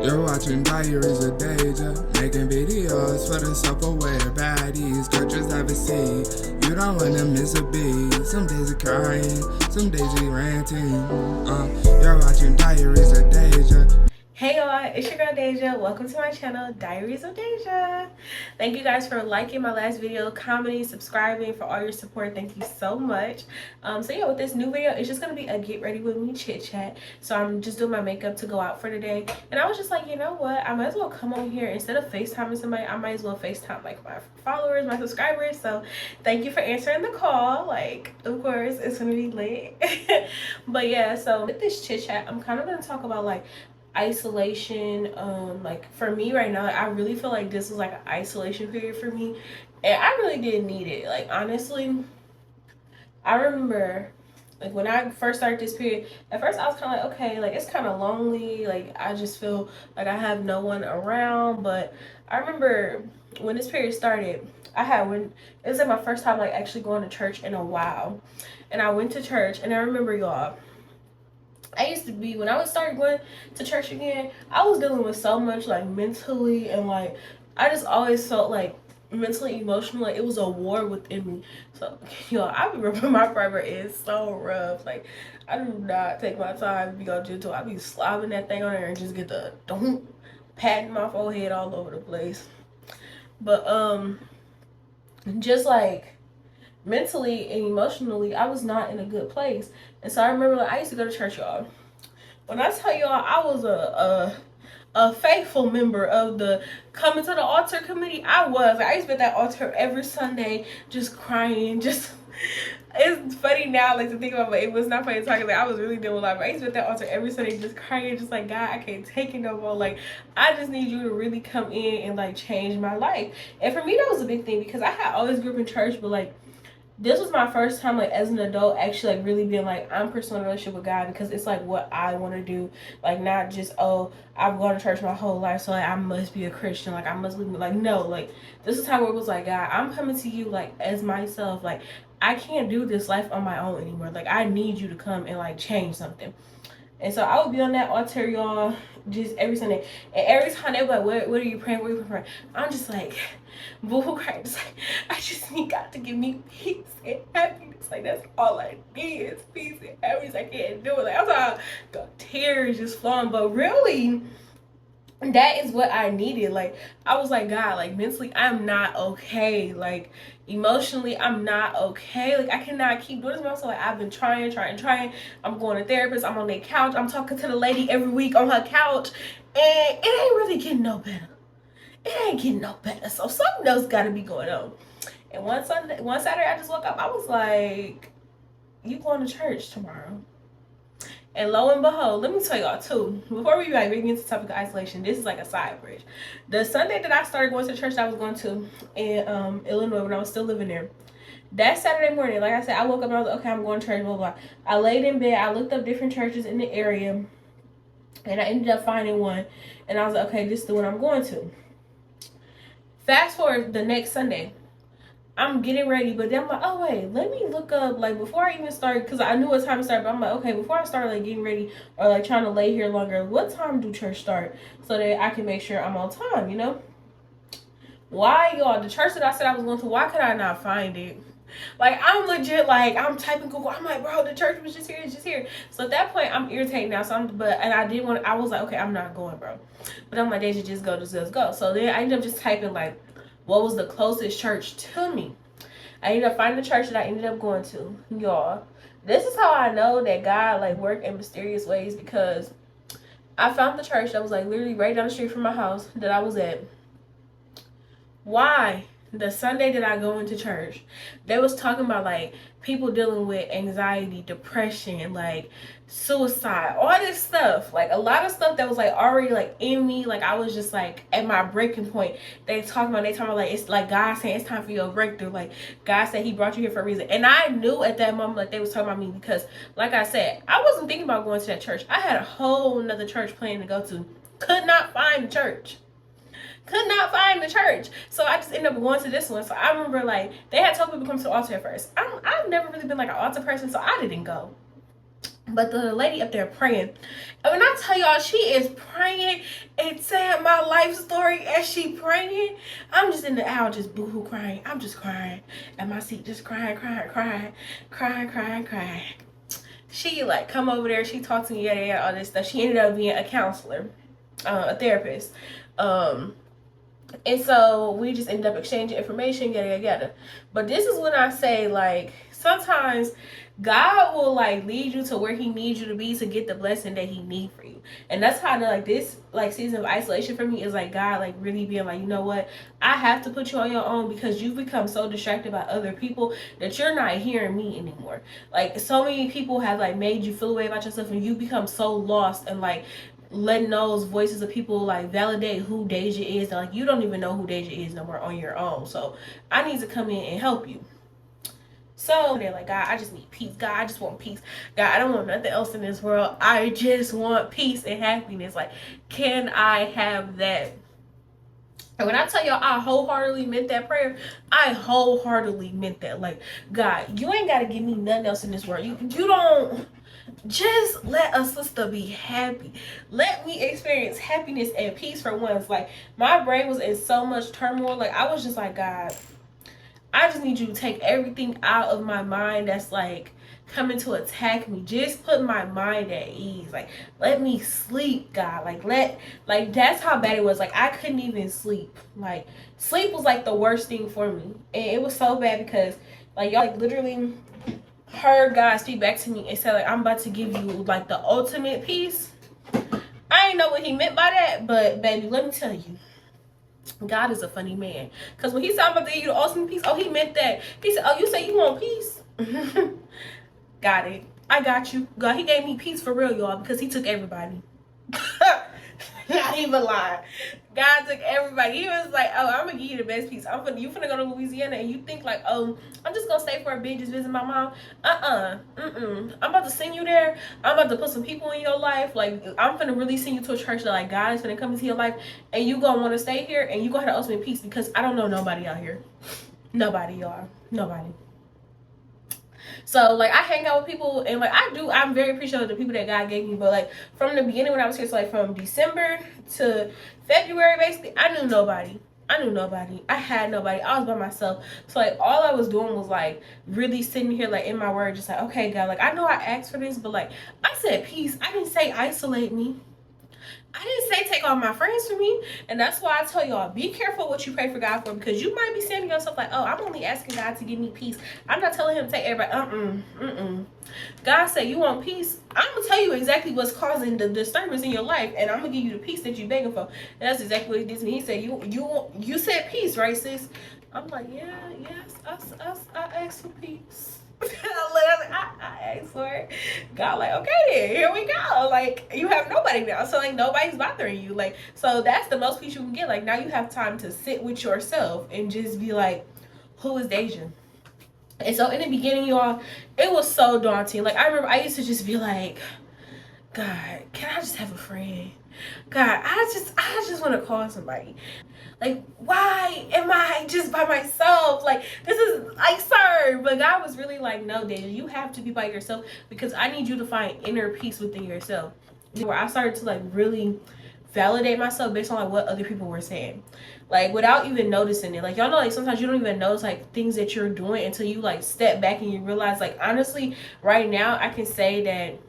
You're watching Diaries of Daja, making videos for the self-aware baddies. Churches have a seat, you don't wanna miss a beat. Some days you're crying, some days you're ranting. You're watching Diaries of Daja. Hey y'all, it's your girl Daja. Welcome to my channel, Diaries of Daja. Thank you guys for liking my last video, commenting, subscribing, for all your support. Thank you so much. So yeah, with this new video, it's just gonna be a get ready with me chit chat. So I'm just doing my makeup to go out for today. And I was just like, you know what? I might as well come on here instead of FaceTiming somebody. I might as well FaceTime like my followers, my subscribers. So thank you for answering the call. Like, of course, it's gonna be lit. But yeah, so with this chit chat, I'm kind of gonna talk about like isolation. Like for me right now, like, I really feel like this is like an isolation period for me, and I really didn't need it. Like honestly, I remember like when I first started this period, at first I was kind of like, okay, like it's kind of lonely, like I just feel like I have no one around. But I remember when this period started, when it was like my first time like actually going to church in a while, and I went to church, and I remember, y'all, I used to be, when I was started going to church again, I was dealing with so much like mentally, and like I just always felt like mentally, emotionally, like it was a war within me. So y'all, I remember my primer is so rough. Like I do not take my time to be on gentle. I be slobbing that thing on there and just get the don't patting my forehead all over the place. But just like mentally and emotionally, I was not in a good place. And so I remember, like, I used to go to church, y'all. When I tell y'all, I was a faithful member of the coming to the altar committee. I was. Like, I used to be at that altar every Sunday, just crying. Just it's funny now, like to think about, but it was not funny to talk about. I was really doing a lot. But I used to be at that altar every Sunday, just crying, just like, God, I can't take it no more. Like, I just need you to really come in and like change my life. And for me, that was a big thing because I had always grew up in church, but like this was my first time like as an adult actually like really being like, I'm pursuing a relationship with God because it's like what I want to do, like not just, oh, I've gone to church my whole life so like I must be a Christian, like I must be, like no, like this is time where it was like, God, I'm coming to you like as myself, like I can't do this life on my own anymore, like I need you to come and like change something. And so I would be on that altar, y'all, just every Sunday. And every time they were like, what are you praying? What are you praying? I'm just like, boo-hoo crying. Just like, I just need God to give me peace and happiness. Like, that's all I need is peace and happiness. I can't do it. Like, I'm talking about tears just flowing. But really, that is what I needed. Like, I was like, God, like mentally I'm not okay, like emotionally I'm not okay, like I cannot keep doing this myself. Like I've been trying. I'm going to therapist, I'm on their couch, I'm talking to the lady every week on her couch, and it ain't really getting no better. So something else got to be going on. And one Saturday I just woke up, I was like, you going to church tomorrow? And lo and behold, let me tell y'all too, before we like get into the topic of isolation, this is like a side bridge. The Sunday that I started going to the church that I was going to in Illinois when I was still living there, that Saturday morning, like I said, I woke up and I was like, okay, I'm going to church, blah, blah, blah. I laid in bed, I looked up different churches in the area, and I ended up finding one. And I was like, okay, this is the one I'm going to. Fast forward the next Sunday, I'm getting ready, but then I'm like, oh wait, let me look up, like before I even start, because I knew what time to start, but I'm like, okay, before I start like getting ready or like trying to lay here longer, what time do church start so that I can make sure I'm on time, you know? Why, y'all, the church that I said I was going to, why could I not find it? Like I'm legit, like I'm typing Google, I'm like, bro, the church was just here, it's just here. So at that point I'm irritated now, so I was like, okay, I'm not going, bro. But I'm like, Deja, just go. So then I ended up just typing like, what was the closest church to me? I ended up finding the church that I ended up going to. Y'all, this is how I know that God like worked in mysterious ways, because I found the church that was like literally right down the street from my house that I was at. Why? The Sunday that I go into church, they was talking about like people dealing with anxiety, depression, like suicide, all this stuff, like a lot of stuff that was like already like in me. Like I was just like at my breaking point. They talking about like, it's like God saying it's time for your breakthrough. Like God said he brought you here for a reason. And I knew at that moment like they was talking about me, because like I said, I wasn't thinking about going to that church. I had a whole nother church plan to go to. Could not find the church. So I just ended up going to this one. So I remember like they had told people to come to the altar at first. I've never really been like an altar person, so I didn't go. But the lady up there praying. And when I tell y'all, she is praying and saying my life story as she praying. I'm just in the aisle just boohoo crying. I'm just crying at my seat, just crying. She like come over there, she talked to me, all this stuff. She ended up being a counselor, a therapist. And so we just ended up exchanging information, yada. But this is when I say, like, sometimes God will like lead you to where he needs you to be to get the blessing that he needs for you. And that's how like this like season of isolation for me is like God like really being like, you know what, I have to put you on your own because you've become so distracted by other people that you're not hearing me anymore. Like so many people have like made you feel away about yourself and you become so lost and like letting those voices of people like validate who Deja is. Like you don't even know who Deja is no more on your own. So I need to come in and help you. So they're like, God, I just need peace. God, I just want peace. God, I don't want nothing else in this world. I just want peace and happiness. Like, can I have that? And when I tell y'all I wholeheartedly meant that prayer, I wholeheartedly meant that. Like, God, you ain't got to give me nothing else in this world. You don't. Just let a sister be happy. Let me experience happiness and peace for once. Like, my brain was in so much turmoil. Like, I was just like, God, I just need you to take everything out of my mind that's like coming to attack me. Just put my mind at ease. Like, let me sleep, God. Like that's how bad it was. Like, I couldn't even sleep. Like, sleep was like the worst thing for me. And it was so bad because like y'all like literally heard God speak back to me and said like, I'm about to give you like the ultimate peace. I didn't know what he meant by that, but baby, let me tell you, God is a funny man. Because when he said I'm about to give you the ultimate peace, oh, he meant that. He said, oh, you say you want peace? Got it. I got you. God, he gave me peace for real, y'all, because he took everybody. Not even lying. God took everybody. He was like, oh, I'm gonna give you the best peace. You finna go to Louisiana and you think like, oh, I'm just gonna stay for a bit, just visit my mom. I'm about to send you there. I'm about to put some people in your life. Like, I'm finna really send you to a church that like God is finna come into your life, and you gonna want to stay here, and you gonna have the ultimate peace because I don't know nobody out here. Nobody, y'all. Nobody. So like I hang out with people and like I'm very appreciative of the people that God gave me, but like from the beginning when I was here, so like from December to February basically, I knew nobody. I had nobody. I was by myself. So like all I was doing was like really sitting here like in my word, just like, okay, God, like I know I asked for this, but like I said peace. I didn't say isolate me. I didn't say take all my friends from me. And that's why I tell y'all, be careful what you pray for God for, because you might be saying to yourself like, oh, I'm only asking God to give me peace. I'm not telling him to take everybody. God said you want peace. I'm gonna tell you exactly what's causing the disturbance in your life, and I'm gonna give you the peace that you're begging for. And that's exactly what he did to me. He said, you said peace, right, sis? I'm like, yes, I asked for peace. I asked for it. God like, okay then, here we go. Like, you have nobody now, so like nobody's bothering you. Like, so that's the most peace you can get. Like, now you have time to sit with yourself and just be like, who is Deja? And so in the beginning, y'all, it was so daunting. Like, I remember I used to just be like, God, can I just have a friend? God, I just want to call somebody. Like, why am I just by myself? Like, this is like, sir. But God was really like, no, Deja, you have to be by yourself because I need you to find inner peace within yourself. Where I started to like really validate myself based on like what other people were saying, like without even noticing it. Like, y'all know, like sometimes you don't even notice like things that you're doing until you like step back and you realize, like, honestly, right now I can say that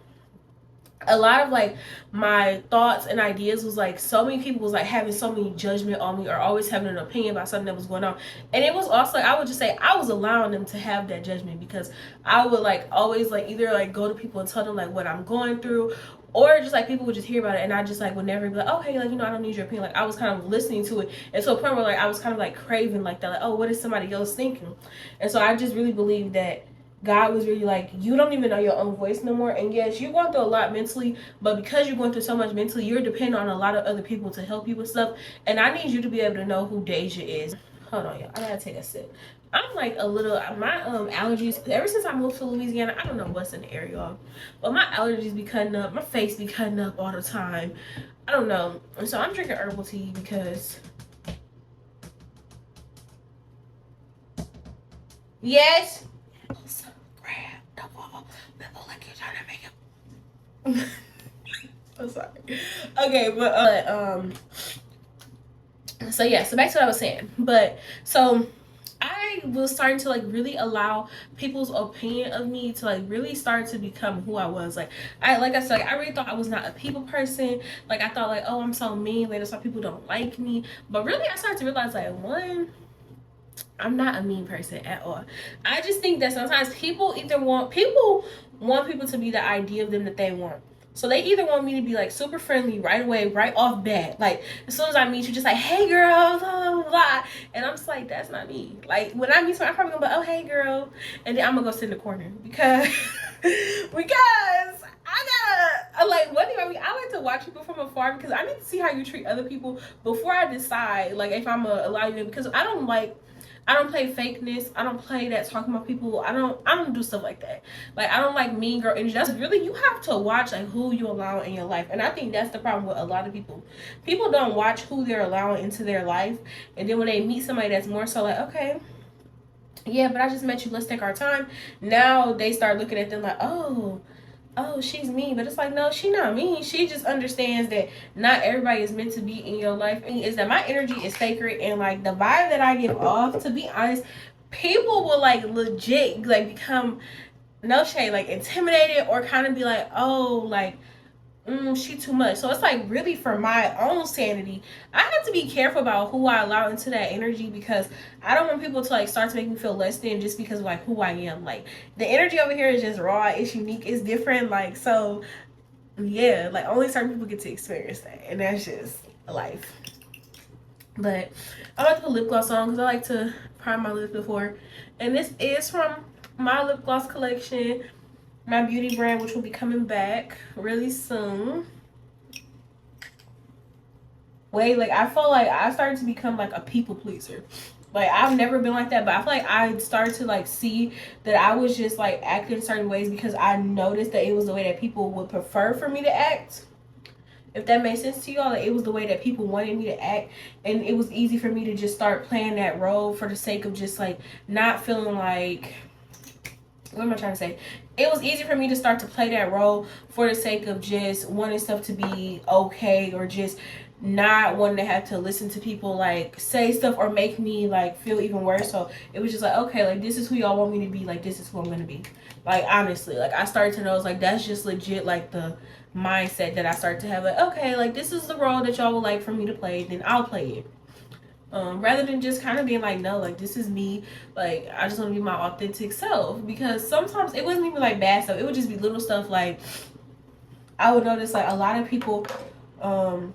a lot of like my thoughts and ideas was like so many people was like having so many judgment on me or always having an opinion about something that was going on. And it was also, I would just say, I was allowing them to have that judgment because I would like always like either like go to people and tell them like what I'm going through, or just like people would just hear about it and I just like would never be like, okay, like, you know, I don't need your opinion. Like, I was kind of listening to it, and to a point where like I was kind of like craving like that, like, oh, what is somebody else thinking? And so I just really believe that God was really like, you don't even know your own voice no more. And yes, you're going through a lot mentally, but because you're going through so much mentally, you're dependent on a lot of other people to help you with stuff. And I need you to be able to know who Deja is. Hold on, y'all. I gotta take a sip. I'm like a little, my allergies, ever since I moved to Louisiana, I don't know what's in the air, y'all, but my allergies be cutting up, my face be cutting up all the time. I don't know. And so I'm drinking herbal tea because, yes, grab the ball, like you're trying to make it. I'm sorry. Okay, but so yeah, so back to what I was saying. But so I was starting to like really allow people's opinion of me to like really start to become who I was. Like I said, like, I really thought I was not a people person. Like I thought like, oh, I'm so mean, like that's why people don't like me. But really I started to realize like, one, I'm not a mean person at all. I just think that sometimes people want people to be the idea of them that they want. So they either want me to be like super friendly right away, right off bat. Like as soon as I meet you, just like, hey girl, blah, blah, blah. And I'm just like, that's not me. Like when I meet someone, I'm probably gonna be like, oh hey girl. And then I'm gonna go sit in the corner because I like one thing about me, I like to watch people from afar because I need to see how you treat other people before I decide like if I'm gonna allow you in, because I don't play fakeness. I don't play that talking about people. I don't do stuff like that. Like I don't like mean girl energy. That's really, you have to watch like who you allow in your life. And I think that's the problem with a lot of people. People don't watch who they're allowing into their life. And then when they meet somebody that's more so like, okay, yeah, but I just met you, let's take our time. Now they start looking at them like, oh, she's mean. But it's like, no, she not mean. She just understands that not everybody is meant to be in your life. And is that my energy is sacred, and like the vibe that I give off, to be honest, people will like legit like become, no shade, like intimidated or kind of be like, oh, like she too much. So it's like really for my own sanity, I have to be careful about who I allow into that energy, because I don't want people to like start to make me feel less than just because of like who I am. Like the energy over here is just raw, it's unique, it's different. Like, so yeah, like only certain people get to experience that, and that's just life. But I like to put lip gloss on because I like to prime my lips before, and this is from my lip gloss collection, my beauty brand, which will be coming back really soon. Wait, like I feel like I started to become like a people pleaser. Like I've never been like that, but I feel like I started to like see that I was just like acting certain ways because I noticed that it was the way that people would prefer for me to act. If that makes sense to y'all, like it was the way that people wanted me to act, and it was easy for me to just start playing that role for the sake of just like not feeling like, what am I trying to say? It was easy for me to start to play that role for the sake of just wanting stuff to be okay, or just not wanting to have to listen to people like say stuff or make me like feel even worse. So it was just like, okay, like this is who y'all want me to be, like this is who I'm gonna be. Like honestly, like I started to know, like that's just legit like the mindset that I started to have, like okay, like this is the role that y'all would like for me to play, then I'll play it. Rather than just kind of being like, no, like this is me, like I just want to be my authentic self. Because sometimes it wasn't even like bad stuff, it would just be little stuff. Like I would notice like a lot of people oh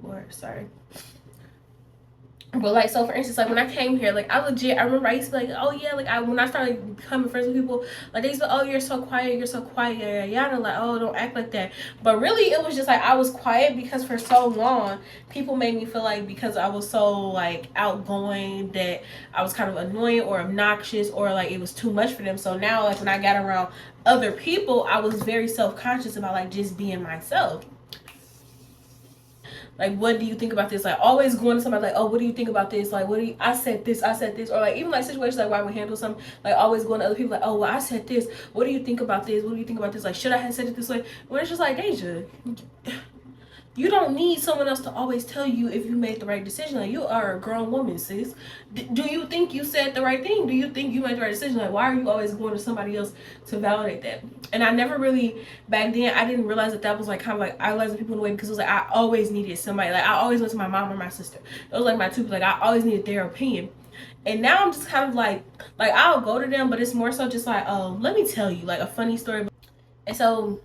Lord, sorry. But like, so for instance, like when I came here, like I remember I used to be like, oh yeah, like when I started becoming friends with people, like they used to be, oh you're so quiet, yada yada, like oh don't act like that. But really it was just like I was quiet because for so long people made me feel like because I was so like outgoing that I was kind of annoying or obnoxious, or like it was too much for them. So now like when I got around other people, I was very self-conscious about like just being myself. Like, what do you think about this? Like, always going to somebody like, oh, what do you think about this? Like, I said this. Or like, even like situations like why we handle something, like always going to other people like, oh, well, I said this. What do you think about this? What do you think about this? Like, should I have said it this way? When it's just like, Deja, you don't need someone else to always tell you if you made the right decision. Like, you are a grown woman, sis. Do you think you said the right thing? Do you think you made the right decision? Like, why are you always going to somebody else to validate that? And I never really, back then, I didn't realize that was like kind of like idolizing people in a way, because it was like I always needed somebody. Like, I always went to my mom or my sister. It was like my two, like I always needed their opinion. And now I'm just kind of like I'll go to them, but it's more so just like, oh, let me tell you like a funny story. And so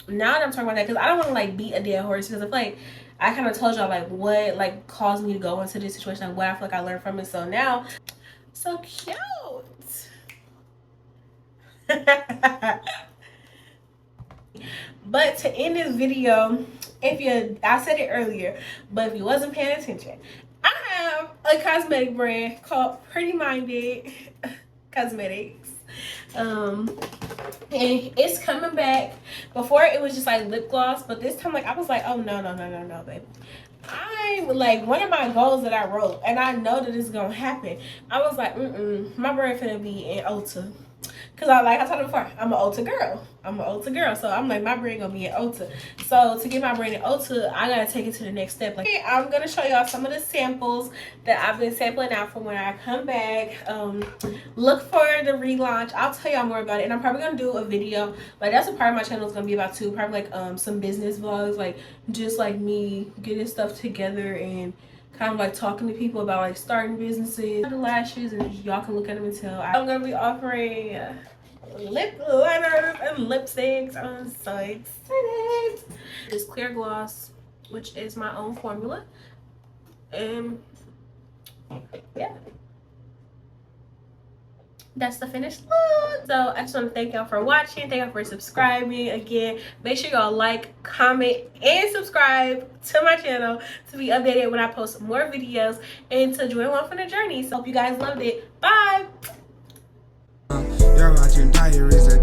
now that I'm talking about that, because I don't want to like beat a dead horse, because I feel like I kind of told y'all like what like caused me to go into this situation, like what I feel like I learned from it. So now, so cute. But to end this video, I said it earlier, but if you wasn't paying attention, I have a cosmetic brand called Pretty Minded Cosmetics. And it's coming back. Before it was just like lip gloss, but this time like I was like, oh no, baby. I'm like, one of my goals that I wrote, and I know that it's gonna happen. I was like, my brand finna be in Ulta. Because I told you before, I'm an Ulta girl. So I'm like, my brand gonna be at Ulta. So to get my brand at Ulta, I gotta take it to the next step. Like, okay, I'm gonna show y'all some of the samples that I've been sampling out from when I come back. Look for the relaunch. I'll tell y'all more about it, and I'm probably gonna do a video. Like, that's a part of my channel is gonna be about too. Probably like some business vlogs, like just like me getting stuff together and kind of like talking to people about like starting businesses. The lashes, and y'all can look at them and tell. I'm gonna be offering lip liners and lipsticks. I'm so excited. This clear gloss, which is my own formula, and yeah, that's the finished look. So I just want to thank y'all for watching. Thank y'all for subscribing. Again, make sure y'all like, comment, and subscribe to my channel to be updated when I post more videos and to join along for the journey. So hope you guys loved it. Bye. You're watching Diaries of